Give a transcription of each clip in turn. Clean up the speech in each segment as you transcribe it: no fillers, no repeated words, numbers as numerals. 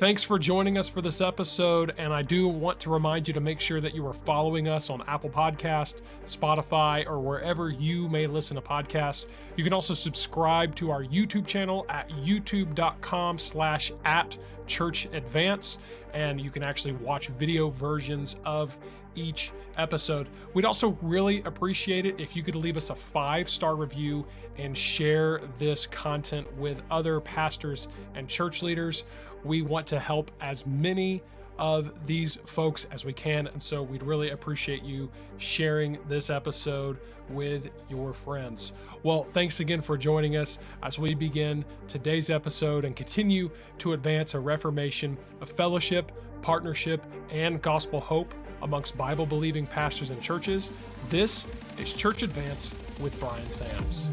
Thanks for joining us for this episode. And I do want to remind you to make sure that you are following us on Apple Podcast, Spotify, or wherever you may listen to podcasts. You can also subscribe to our YouTube channel at youtube.com/@churchadvance. And you can actually watch video versions of each episode. We'd also really appreciate it if you could leave us a 5-star review and share this content with other pastors and church leaders. We want to help as many of these folks as we can, and so we'd really appreciate you sharing this episode with your friends. Well, thanks again for joining us as we begin today's episode and continue to advance a reformation of fellowship, partnership, and gospel hope amongst Bible-believing pastors and churches. This is Church Advance with Bryan Sams.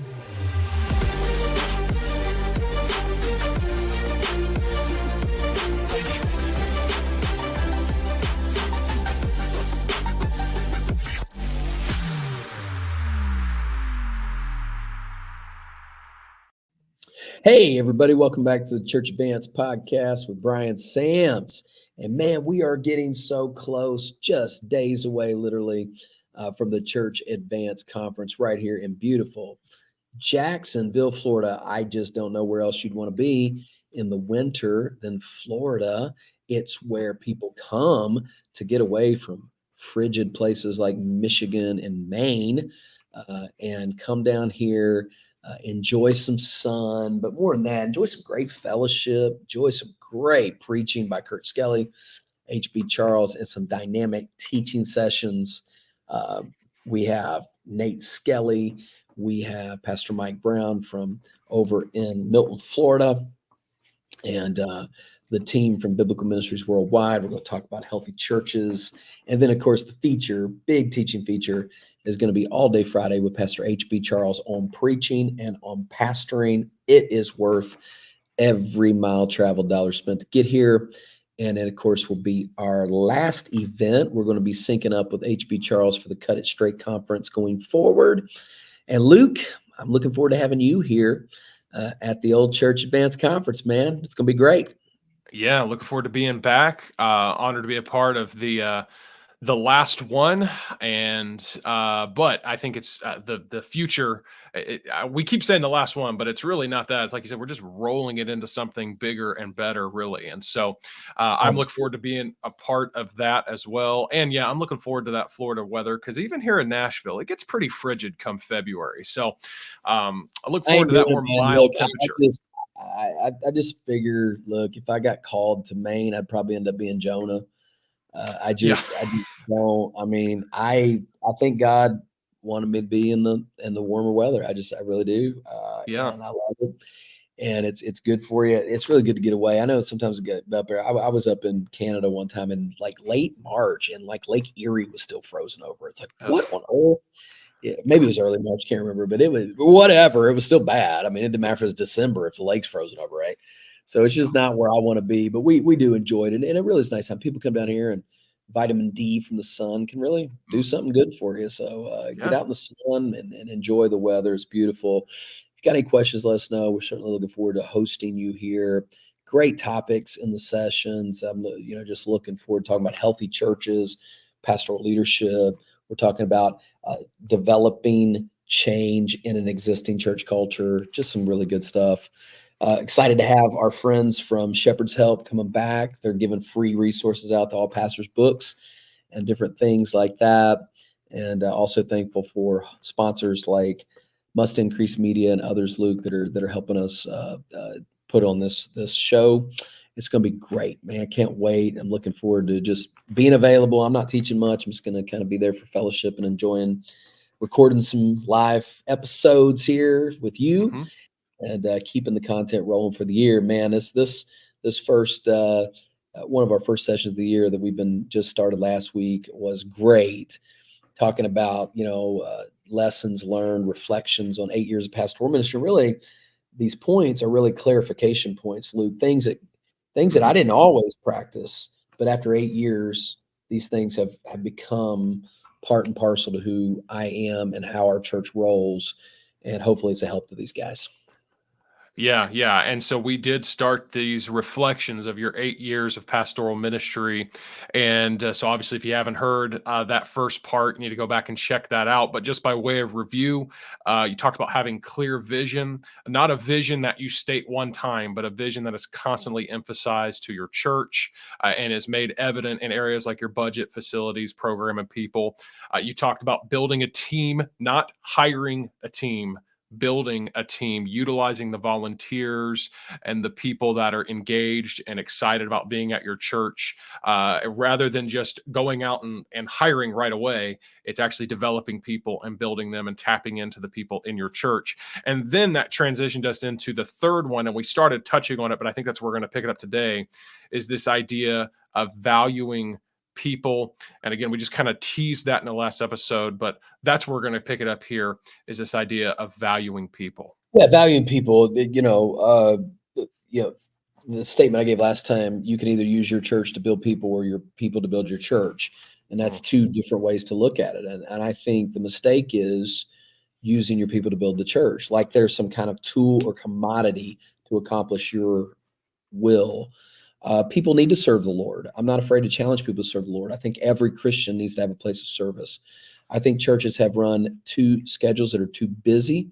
Hey, everybody. Welcome back to the Church Advance podcast with Bryan Sams. And man, we are getting so close, just days away, literally, from the Church Advance conference right here in beautiful Jacksonville, Florida. I just don't know where else you'd want to be in the winter than Florida. It's where people come to get away from frigid places like Michigan and Maine and come down here. Enjoy some sun, but more than that, enjoy some great fellowship, enjoy some great preaching by Kurt Skelly, H.B. Charles, and some dynamic teaching sessions. We have Nate Skelly. We have Pastor Mike Brown from over in Milton, Florida, and the team from Biblical Ministries Worldwide. We're going to talk about healthy churches. And then, of course, the feature, big teaching feature, is going to be all day Friday with Pastor H.B. Charles on preaching and on pastoring. It is worth every mile traveled, dollar spent to get here. And then, of course, will be our last event. We're going to be syncing up with H.B. Charles for the Cut It Straight conference going forward. And Luke, I'm looking forward to having you here at the Old Church Advance Conference, man. It's going to be great. Yeah, looking forward to being back. Honored to be a part of the last one, and but I think it's the future. We keep saying the last one, but it's really not that. It's like you said, we're just rolling it into something bigger and better, really. And so I'm looking forward to being a part of that as well. And yeah, I'm looking forward to that Florida weather, because even here in Nashville, it gets pretty frigid come February. So I look forward to that more mild temperature. I just figure, look, if I got called to Maine, I'd probably end up being Jonah. I just don't. I mean, I think God wanted me to be in the warmer weather. I really do. And I love it. And it's good for you. It's really good to get away. I know sometimes we get up there. I was up in Canada one time in like late March, and like Lake Erie was still frozen over. It's like, what on earth? Yeah, maybe it was early March, can't remember, but it was whatever. It was still bad. I mean, it didn't matter if it was December if the lake's frozen over, right? So it's just not where I want to be, but we do enjoy it. And it really is nice how people come down here, and vitamin D from the sun can really do something good for you. So get out in the sun and enjoy the weather. It's beautiful. If you got any questions, let us know. We're certainly looking forward to hosting you here. Great topics in the sessions. I'm just looking forward to talking about healthy churches, pastoral leadership. We're talking about developing change in an existing church culture. Just some really good stuff. Excited to have our friends from Shepherd's Help coming back. They're giving free resources out to all pastors' books and different things like that. And also thankful for sponsors like Must Increase Media and others, Luke, that are helping us put on this show. It's going to be great, man. Can't wait. I'm looking forward to just being available. I'm not teaching much. I'm just going to kind of be there for fellowship and enjoying recording some live episodes here with you and keeping the content rolling for the year, man. This first one of our first sessions of the year that we've been just started last week was great. Talking about, lessons learned, reflections on 8 years of pastoral ministry. Really, these points are really clarification points, Luke, things that I didn't always practice, but after 8 years, these things have become part and parcel to who I am and how our church rolls. And hopefully it's a help to these guys. Yeah, yeah. And so we did start these reflections of your 8 years of pastoral ministry. And so, obviously, if you haven't heard that first part, you need to go back and check that out. But just by way of review, you talked about having clear vision, not a vision that you state one time, but a vision that is constantly emphasized to your church and is made evident in areas like your budget, facilities, program, and people. You talked about building a team, not hiring a team, building a team, utilizing the volunteers and the people that are engaged and excited about being at your church, rather than just going out and hiring right away. It's actually developing people and building them and tapping into the people in your church. And then that transitioned us into the third one, and we started touching on it, but I think that's where we're going to pick it up today, is this idea of valuing people. And again, we just kind of teased that in the last episode, but that's where we're going to pick it up here, is this idea of valuing people. Yeah, valuing people. You know, the statement I gave last time: you can either use your church to build people, or your people to build your church, and that's Mm, two different ways to look at it. And I think the mistake is using your people to build the church, like there's some kind of tool or commodity to accomplish your will. People need to serve the Lord. I'm not afraid to challenge people to serve the Lord. I think every Christian needs to have a place of service. I think churches have run two schedules that are too busy,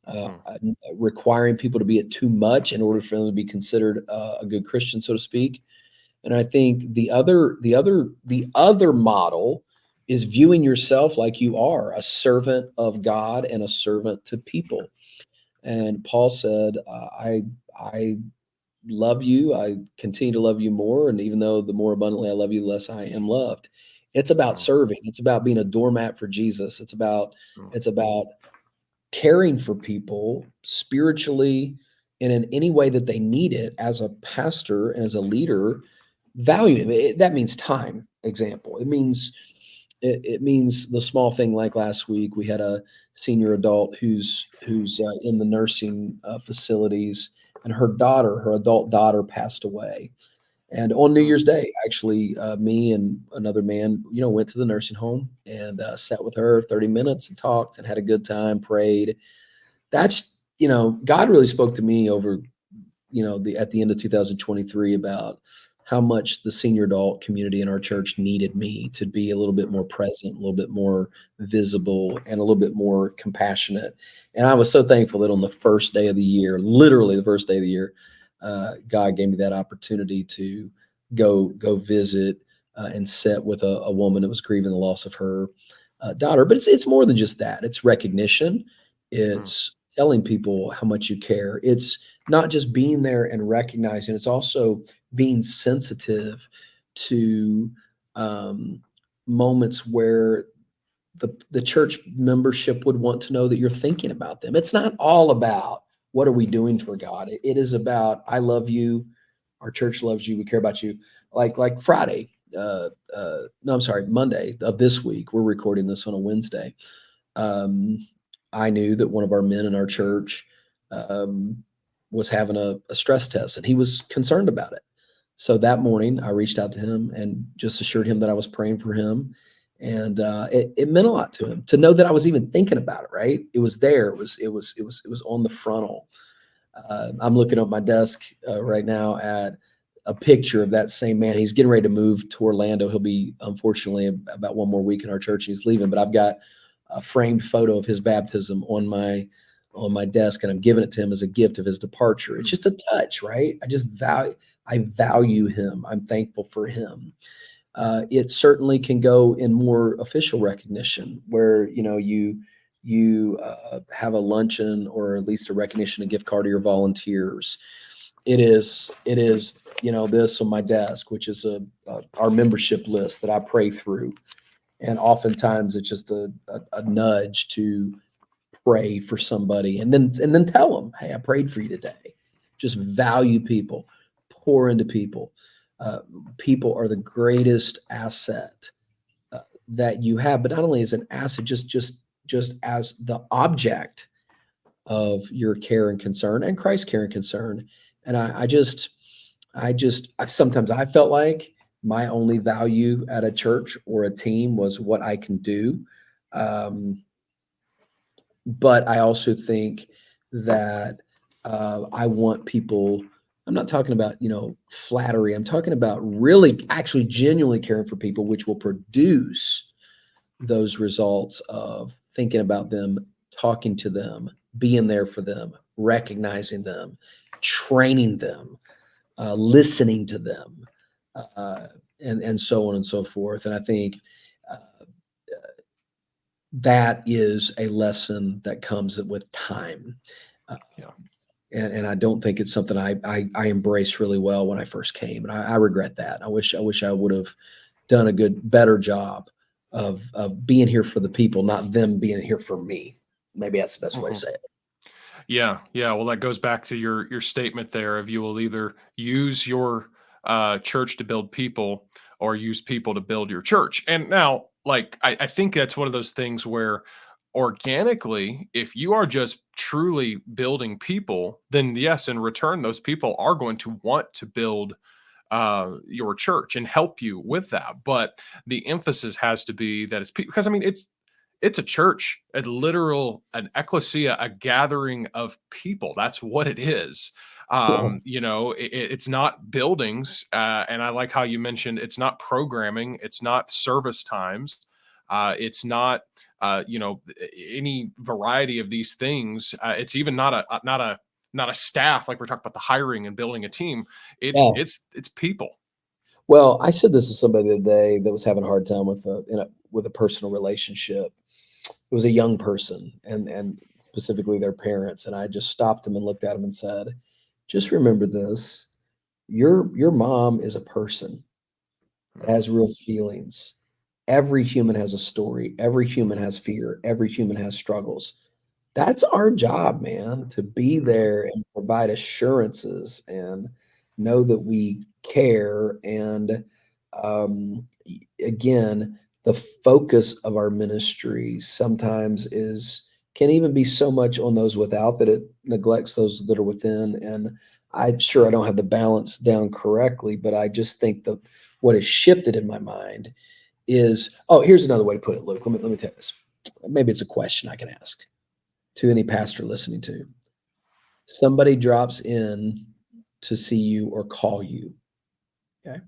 uh, mm, uh, requiring people to be at too much in order for them to be considered a good Christian, so to speak. And I think the other model is viewing yourself like you are a servant of God and a servant to people. And Paul said, I love you. I continue to love you more. And even though the more abundantly I love you, the less I am loved. It's about mm, serving. It's about being a doormat for Jesus. It's about mm, it's about caring for people spiritually and in any way that they need it as a pastor and as a leader. Value it, that means time. Example. It means the small thing, like last week we had a senior adult who's in the nursing facilities, and her adult daughter, passed away. And on New mm, Year's Day, actually, me and another man, went to the nursing home and sat with her 30 minutes and talked and had a good time, prayed. God really spoke to me over, at the end of 2023, about how much the senior adult community in our church needed me to be a little bit more present, a little bit more visible, and a little bit more compassionate. And I was so thankful that on the first day of the year, literally the first day of the year, God gave me that opportunity to go visit and sit with a woman that was grieving the loss of her daughter. But it's more than just that. It's recognition. mm, It's telling people how much you care. It's not just being there and recognizing. It's also being sensitive to um, moments where the church membership would want to know that you're thinking about them. It's not all about what are we doing for God. It is about, I love you, our church loves you, we care about you. Like Friday, no, I'm sorry, Monday of this week. We're recording this on a Wednesday. Um, I knew that one of our men in our church um, was having a stress test, and he was concerned about it. So that morning, I reached out to him and just assured him that I was praying for him, and it meant a lot to him to know that I was even thinking about it. Right? It was there. It was on the frontal. I'm looking at my desk right now at a picture of that same man. He's getting ready to move to Orlando. He'll be, unfortunately, about one more week in our church. He's leaving, but I've got a framed photo of his baptism on my desk, and I'm giving it to him as a gift of his departure. It's mm, just a touch, right? I value him. I'm thankful for him. It certainly can go in more official recognition, where you have a luncheon, or at least a recognition, a gift card to your volunteers. It is this on my desk, which is our membership list that I pray through, and oftentimes it's just a nudge to pray for somebody, and then tell them, hey, I prayed for you today. Just value people, pour into people. uh, People are the greatest asset that you have, but not only as an asset, just as the object of your care and concern, and Christ's care and concern. And sometimes I felt like my only value at a church or a team was what I can do. Um, but I also think that I want people. I'm not talking about, flattery. I'm talking about really, actually, genuinely caring for people, which will produce those results of thinking about them, talking to them, being there for them, recognizing them, training them, listening to them, uh, and so on and so forth. And I think uh, that is a lesson that comes with time. Uh, Yeah. and I don't think it's something I embraced really well when I first came, and I regret that. I wish I would have done a better job of being here for the people, not them being here for me. Maybe that's the best way to Mhm. say it. Yeah, yeah. Well, that goes back to your statement there of you will either use your church to build people or use people to build your church. And now, like, I think that's one of those things where organically, if you are just truly building people, then yes, in return, those people are going to want to build your church and help you with that. But the emphasis has to be that it's people, because I mean, it's a church, a literal, an ecclesia, a gathering of people. That's what it is. Well, It's not buildings. And I like how you mentioned it's not programming, it's not service times, it's not, any variety of these things. It's even not a staff like we're talking about the hiring and building a team. It's yeah. it's people. Well, I said this to somebody the other day that was having a hard time with a personal relationship. It was a young person, and specifically their parents, and I just stopped them and looked at them and said, "Just remember this: your mom is a person that Mhm. has real feelings. Every human has a story. Every human has fear. Every human has struggles. That's our job, man, to be Mhm. there and provide assurances and know that we care. And again, the focus of our ministry sometimes is can even be so much on those without that it neglects those that are within. And I'm sure I don't have the balance down correctly, but I just think the what has shifted in my mind is, oh, here's another way to put it, Luke. Let me tell you this. Maybe it's a question I can ask to any pastor listening to. Somebody drops in to see you or call you. Okay.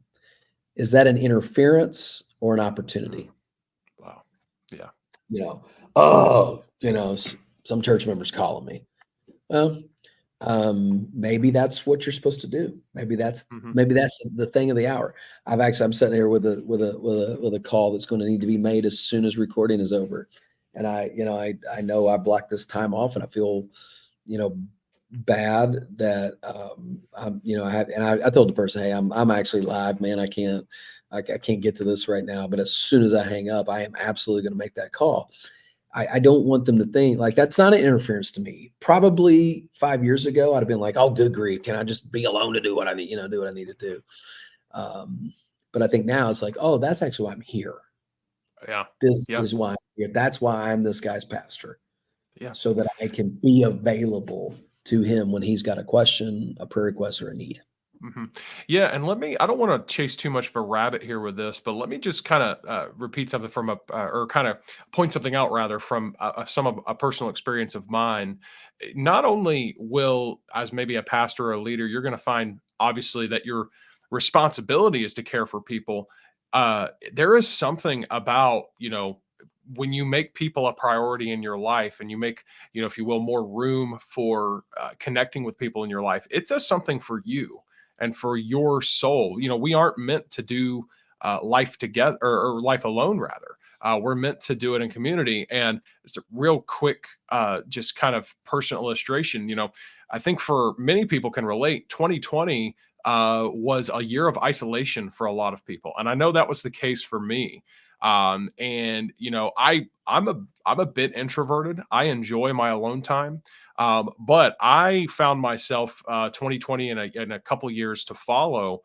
Is that an interference or an Mm. opportunity? Wow. Yeah. You know, oh, some church members calling me. Well, maybe that's what you're supposed to do. Mhm. Maybe that's the thing of the hour. I'm sitting here with a call that's going to need to be made as soon as recording is over, and I know I blocked this time off, and I feel you know bad that I told the person, hey, I'm actually live, man. I can't get to this right now, but as soon as I hang up, I am absolutely going to make that call. I don't want them to think like that's not an interference to me. Probably 5 years ago, I'd have been like, "Oh, good grief, can I just be alone to do what I need? Do what I need to do." But I think now it's like, "Oh, that's actually why I'm here. Yeah. This Yeah. is why I'm here. That's why I'm this guy's pastor, Yeah. so that I can be available to him when he's got a question, a prayer request, or a need." Mhm. Yeah, and I don't wanna chase too much of a rabbit here with this, but let me just kinda, repeat something from or kinda point something out rather from, some of a personal experience of mine. Not only will as maybe a pastor or a leader, you're gonna find obviously that your responsibility is to care for people. There is something about, when you make people a priority in your life and you make, if you will, more room for, connecting with people in your life, it does something for you and for your soul. We aren't meant to do life together or life alone, rather. We're meant to do it in community. And just a real quick, just kind of personal illustration. I think for many people can relate. 2020 was a year of isolation for a lot of people, and I know that was the case for me. And I'm a bit introverted. I enjoy my alone time. But I found myself 2020 in a couple years to follow,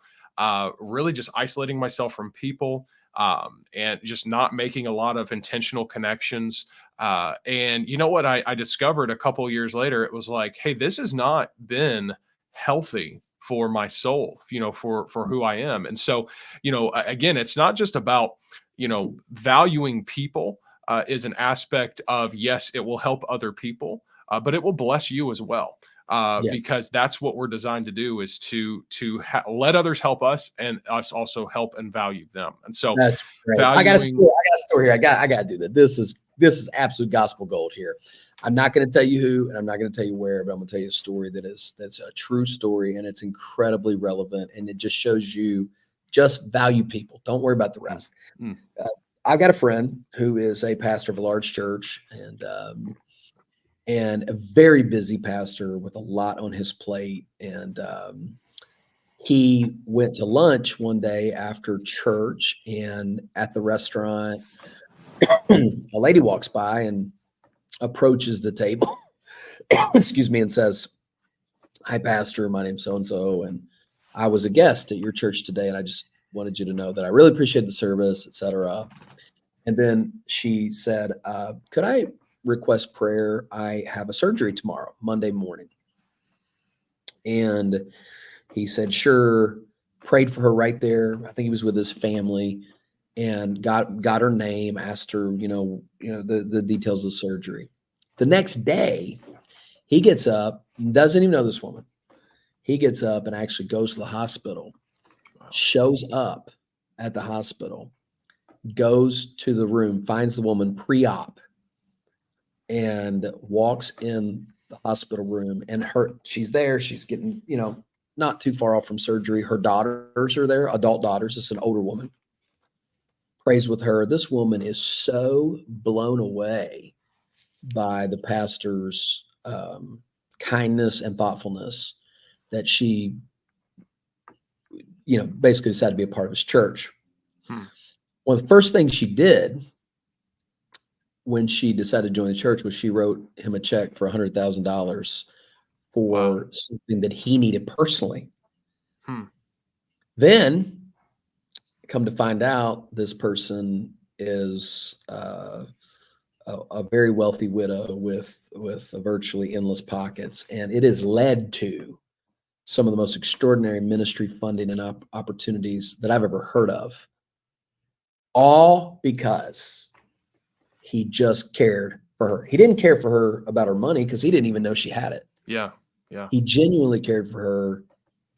really just isolating myself from people, and just not making a lot of intentional connections. And you know what I discovered a couple years later? It was like, hey, this has not been healthy for my soul, for who I am. And so, again, it's not just about, valuing people. Is an aspect of, yes, it will help other people, but it will bless you as well. Yes. because that's what we're designed to do, is to let others help us, and us also help and value them. And so That's great. I got a valuing, story. I got a story here. I got to do that. This is absolute gospel gold here. I'm not going to tell you who, and I'm not going to tell you where, but I'm going to tell you a story that's a true story, and it's incredibly relevant, and it just shows you just value people. Don't worry about the rest. Mm. I've got a friend who is a pastor of a large church, and a very busy pastor with a lot on his plate, and he went to lunch one day after church, and at the restaurant, a lady walks by and approaches the table, excuse me, and says, "Hi, Pastor. My name's so and so, and I was a guest at your church today, and I just wanted you to know that I really appreciate the service, etc." And then she said, "Could I request prayer? I have a surgery tomorrow, Monday morning." And he said, "Sure." Prayed for her right there. I think he was with his family, and got her name, asked her, the details of the surgery. The next day, he gets up, doesn't even know this woman. He gets up and actually goes to the hospital, shows up at the hospital, goes to the room, finds the woman pre-op, and walks in the hospital room, and she's there. She's getting, not too far off from surgery. Her daughters are there, adult daughters. It's an older woman. Prays with her. This woman is so blown away by the pastor's kindness and thoughtfulness that she, basically decided to be a part of his church. One of the first things she did when she decided to join the church was she wrote him a check for $100,000 for something that he needed personally. Then, come to find out, this person is a very wealthy widow with virtually endless pockets, and it has led to some of the most extraordinary ministry funding and opportunities that I've ever heard of, all because he just cared for her. He didn't care for her about her money because he didn't even know she had it. Yeah. He genuinely cared for her,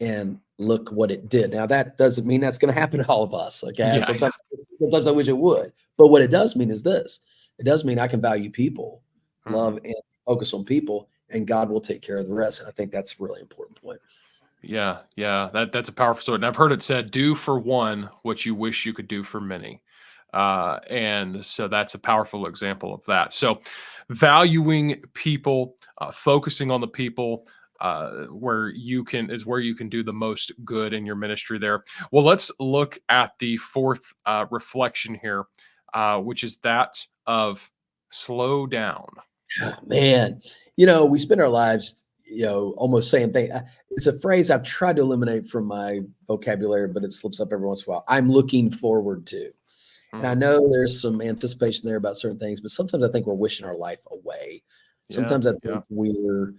and look what it did. Now, that doesn't mean that's going to happen to all of us. Okay. Yeah. Sometimes I wish it would, but what it does mean is this: it does mean I can value people, love, and focus on people, and God will take care of the rest. And I think that's a really important point. Yeah. That's a powerful story. And I've heard it said, "Do for one what you wish you could do for many." And so that's a powerful example of that. So valuing people, focusing on the people, where you can do the most good in your ministry there. Well, let's look at the fourth reflection here, which is that of slow down. Man, we spend our lives, almost saying things. It's a phrase I've tried to eliminate from my vocabulary, but it slips up every once in a while. I'm looking forward to. And I know there's some anticipation there about certain things, but sometimes I think we're wishing our life away. Sometimes I think we're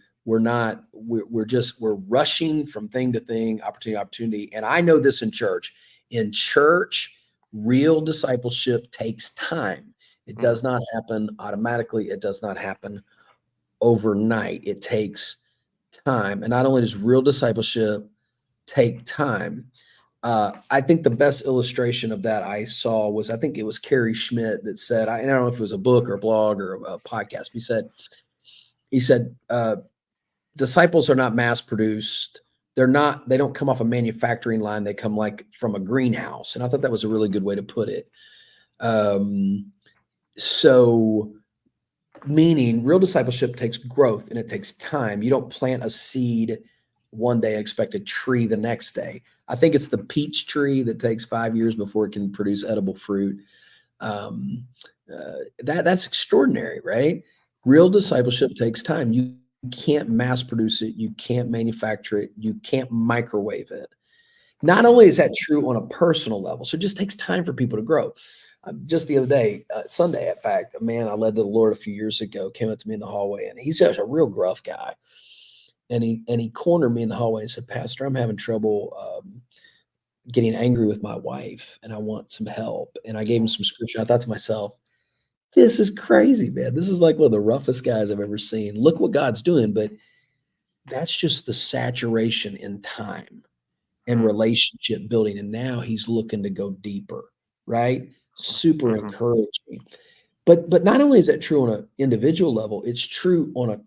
rushing from thing to thing, opportunity to opportunity. And I know this in church. In church, real discipleship takes time. It does not happen automatically. It does not happen overnight. It takes time. And not only does real discipleship take time, I think the best illustration of that I saw was, I think it was Carrie Schmidt that said, I don't know if it was a book or a blog or a podcast. He said, disciples are not mass produced. They don't come off a manufacturing line. They come like from a greenhouse. And I thought that was a really good way to put it. So meaning real discipleship takes growth and it takes time. You don't plant a seed one day and expect a tree the next day. I think it's the peach tree that takes 5 years before it can produce edible fruit. That's extraordinary, right? Real discipleship takes time. You can't mass produce it. You can't manufacture it. You can't microwave it. Not only is that true on a personal level, so it just takes time for people to grow. Just the other day, Sunday, in fact, a man I led to the Lord a few years ago came up to me in the hallway, and he's just a real gruff guy. And he cornered me in the hallway and said, "Pastor, I'm having trouble getting angry with my wife, and I want some help." And I gave him some scripture. I thought to myself, this is crazy, man. This is like one of the roughest guys I've ever seen. Look what God's doing. But that's just the saturation in time and relationship building. And now he's looking to go deeper, right? Super encouraging. But not only is that true on an individual level, it's true on a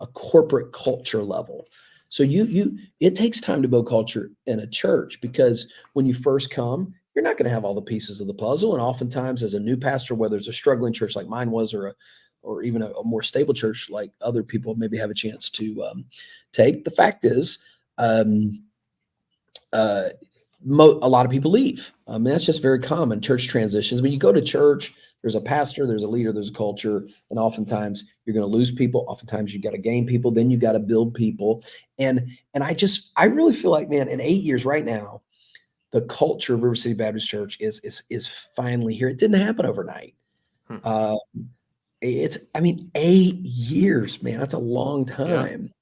a corporate culture level. So it takes time to build culture in a church, because when you first come, you're not going to have all the pieces of the puzzle. And oftentimes, as a new pastor, whether it's a struggling church like mine was, or even a more stable church like other people maybe have a chance to take, the fact is, um, uh, a lot of people leave. I mean, that's just very common. Church transitions. When you go to church, there's a pastor, there's a leader, there's a culture, and oftentimes you're going to lose people. Oftentimes you got to gain people. Then you got to build people. And I really feel like, man, in 8 years right now, the culture of River City Baptist Church is finally here. It didn't happen overnight. I mean, 8 years, man, that's a long time.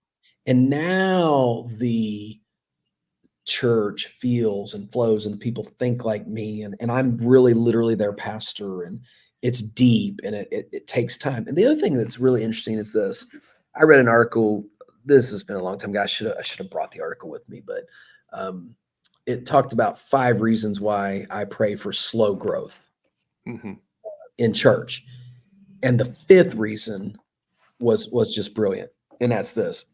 And now the church feels and flows and people think like me, and I'm really literally their pastor, and it's deep, and it takes time. And the other thing that's really interesting is this. I read an article. This has been a long time, guys. I should have brought the article with me, but it talked about 5 reasons why I pray for slow growth in church. And the 5th reason was just brilliant. And that's this: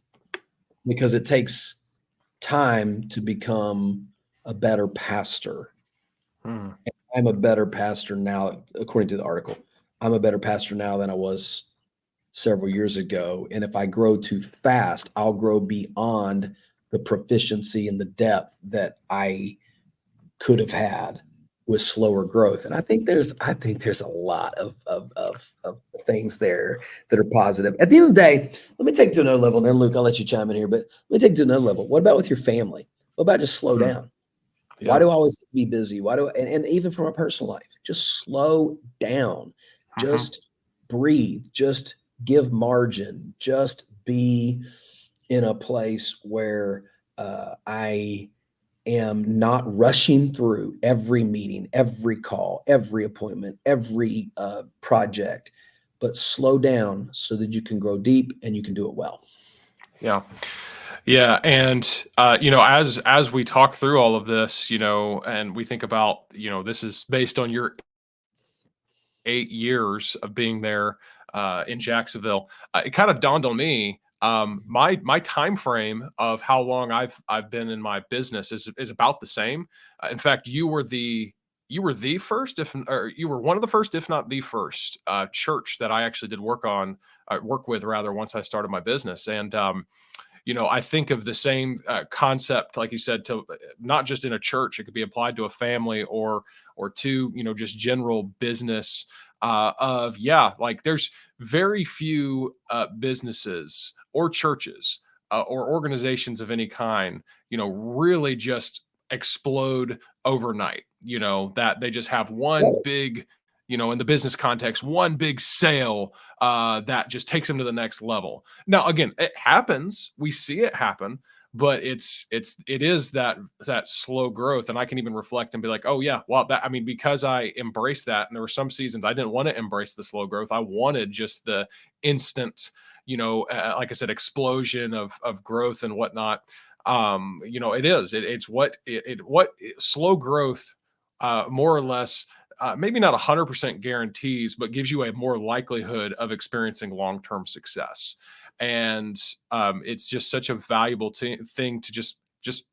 because it takes time to become a better pastor. And I'm a better pastor now, according to the article. I'm a better pastor now than I was several years ago. And if I grow too fast, I'll grow beyond the proficiency and the depth that I could have had with slower growth. And I think there's a lot of things there that are positive. At the end of the day, let me take it to another level. And then Luke, I'll let you chime in here, but let me take it to another level. What about with your family? What about just slow down? Yeah. Why do I always be busy? And even from my personal life, just slow down, just breathe, just give margin, just be in a place where I am not rushing through every meeting, every call, every appointment, every project, but slow down so that you can grow deep and you can do it well. Yeah. Yeah. And, as we talk through all of this, and we think about, this is based on your 8 years of being there in Jacksonville, it kind of dawned on me, my time frame of how long I've been in my business is about the same. In fact, you were the first, or you were one of the first, if not the first, church that I actually did work with rather, once I started my business. And I think of the same concept, like you said, to not just in a church. It could be applied to a family or to just general business. Like there's very few businesses or churches or organizations of any kind, really just explode overnight. That they just have one big, in the business context, one big sale that just takes them to the next level. Now, again, it happens. We see it happen, but it is that slow growth. And I can even reflect and be like, oh yeah, well, because I embraced that. And there were some seasons I didn't want to embrace the slow growth. I wanted just the instant, like I said, explosion of growth and whatnot. It's what slow growth, more or less, maybe not 100% guarantees, but gives you a more likelihood of experiencing long-term success. And it's just such a valuable thing to just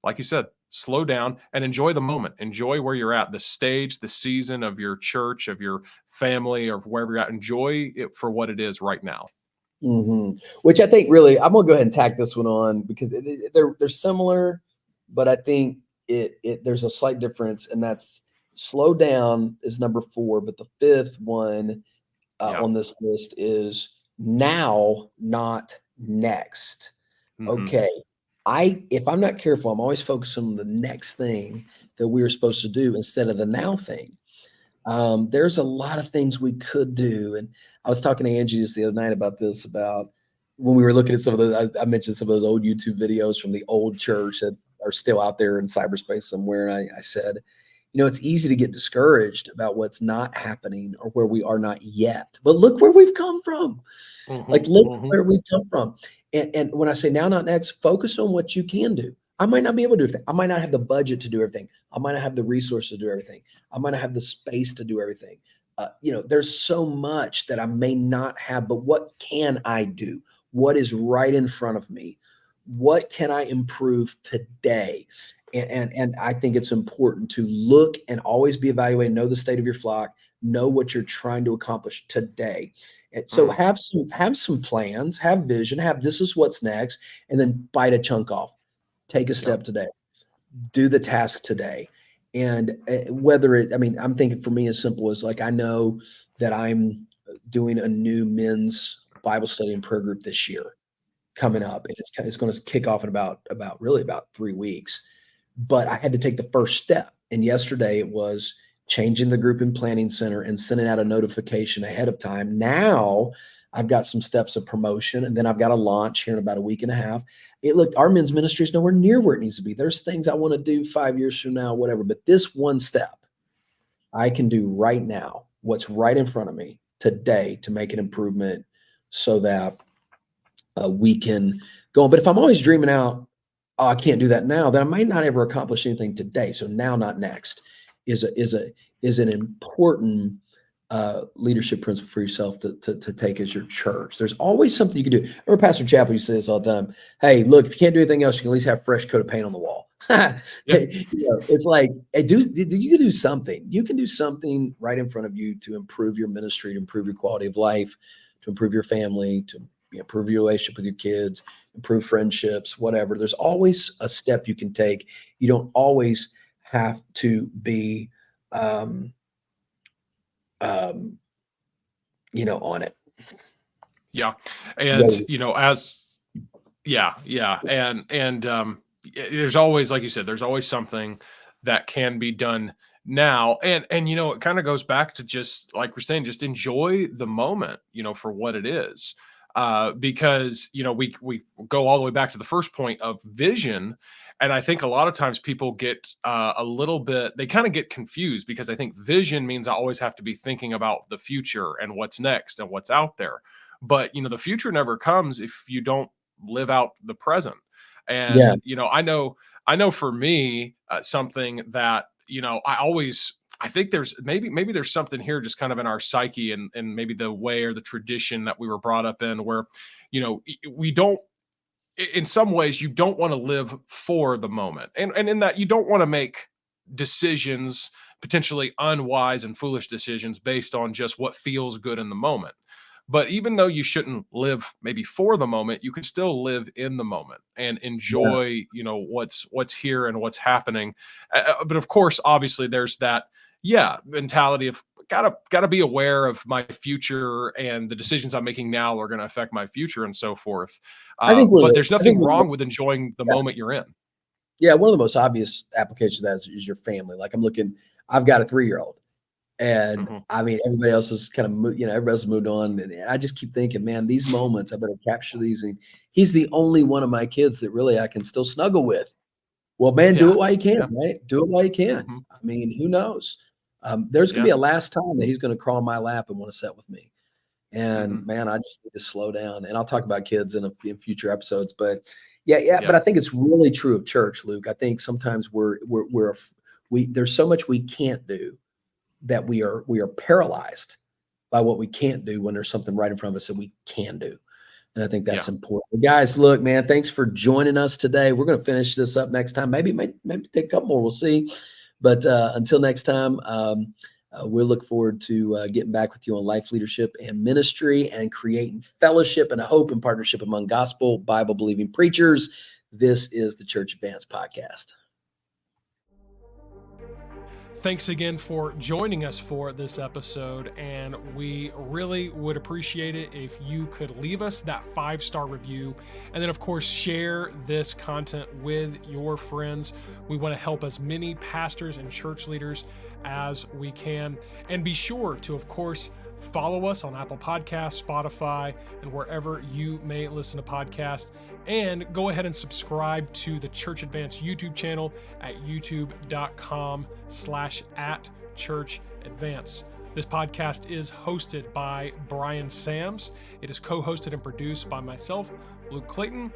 like you said, slow down and enjoy the moment, enjoy where you're at, the stage, the season of your church, of your family, or wherever you're at. Enjoy it for what it is right now. Which I think really, I'm gonna go ahead and tack this one on, because they're similar, but I think there's a slight difference, and that's slow down is number 4, but the 5th one on this list is now, not next. Okay. If I'm not careful, I'm always focusing on the next thing that we were supposed to do instead of the now thing. There's a lot of things we could do. And I was talking to Angie just the other night about this, about when we were looking at some of those, I mentioned some of those old YouTube videos from the old church that are still out there in cyberspace somewhere. And I said, it's easy to get discouraged about what's not happening or where we are not yet, but look where we've come from. Look where we've come from. And when I say now, not next, focus on what you can do. I might not be able to do everything. I might not have the budget to do everything. I might not have the resources to do everything. I might not have the space to do everything. There's so much that I may not have, but what can I do? What is right in front of me? What can I improve today? And I think it's important to look and always be evaluating, know the state of your flock, know what you're trying to accomplish today. And so have some plans, have vision, have this is what's next, and then bite a chunk off. Take a step today. Do the task today. And I'm thinking for me as simple as like, I know that I'm doing a new men's Bible study and prayer group this year coming up. And it's going to kick off in about 3 weeks. But I had to take the first step. And yesterday it was changing the group and planning center and sending out a notification ahead of time. Now I've got some steps of promotion, and then I've got a launch here in about a week and a half. Our men's ministry is nowhere near where it needs to be. There's things I want to do 5 years from now, whatever. But this one step I can do right now, what's right in front of me today to make an improvement so that we can go on. But if I'm always dreaming out, oh, I can't do that now, then I might not ever accomplish anything today. So now, not next is an important leadership principle for yourself to take as your church. There's always something you can do. Remember Pastor Chappell used to say this all the time. Hey, look, if you can't do anything else, you can at least have a fresh coat of paint on the wall. It's like, hey, you can do something. You can do something right in front of you to improve your ministry, to improve your quality of life, to improve your family, to improve your relationship with your kids, improve friendships, whatever. There's always a step you can take. You don't always have to be on it. Yeah. And, And there's always, like you said, there's always something that can be done now. And, it kind of goes back to just like we're saying, just enjoy the moment, for what it is. Because, we go all the way back to the first point of vision. And I think a lot of times people get they kind of get confused because I think vision means I always have to be thinking about the future and what's next and what's out there. But, the future never comes if you don't live out the present. And, I know for me, something that, I think there's maybe there's something here just kind of in our psyche and maybe the way or the tradition that we were brought up in where, we don't, in some ways you don't want to live for the moment. And in that you don't want to make decisions, potentially unwise and foolish decisions based on just what feels good in the moment. But even though you shouldn't live maybe for the moment, you can still live in the moment and enjoy, what's here and what's happening. But of course, obviously there's that, mentality of gotta be aware of my future and the decisions I'm making now are going to affect my future and so forth. But there's nothing wrong with enjoying the moment you're in. Yeah. One of the most obvious applications of that is your family. Like I've got a 3-year-old. And I mean, everybody else is kind of, everybody else has moved on. And I just keep thinking, man, these moments, I better capture these. And he's the only one of my kids that really I can still snuggle with. Well, man, do it while you can, right? Do it while you can. I mean, who knows? There's going to be a last time that he's going to crawl in my lap and want to sit with me. And man, I just need to slow down. And I'll talk about kids in future episodes. But but I think it's really true of church, Luke. I think sometimes there's so much we can't do that we are paralyzed by what we can't do when there's something right in front of us that we can do. And I think that's important. Well, guys, look, man, thanks for joining us today. We're going to finish this up next time. Maybe take a couple more. We'll see. But until next time, we'll look forward to getting back with you on life, leadership, and ministry and creating fellowship and a hope and partnership among gospel, Bible-believing preachers. This is the Church Advance Podcast. Thanks again for joining us for this episode, and we really would appreciate it if you could leave us that 5-star review, and then of course share this content with your friends. We want to help as many pastors and church leaders as we can, and be sure to of course follow us on Apple Podcasts, Spotify, and wherever you may listen to podcasts. And go ahead and subscribe to the Church Advance YouTube channel at youtube.com/@churchadvance. This podcast is hosted by Bryan Sams. It is co-hosted and produced by myself, Luke Clayton,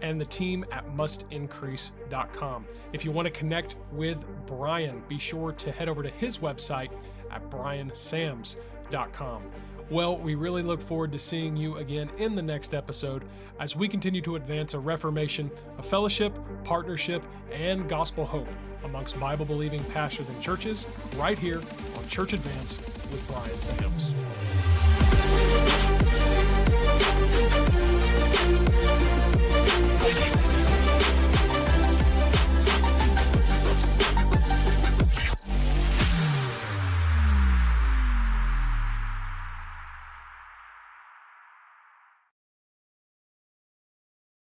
and the team at mustincrease.com. If you want to connect with Bryan, be sure to head over to his website at bryansams.com. Well, we really look forward to seeing you again in the next episode as we continue to advance a reformation of fellowship, partnership, and gospel hope amongst Bible-believing pastors and churches right here on Church Advance with Bryan Sams.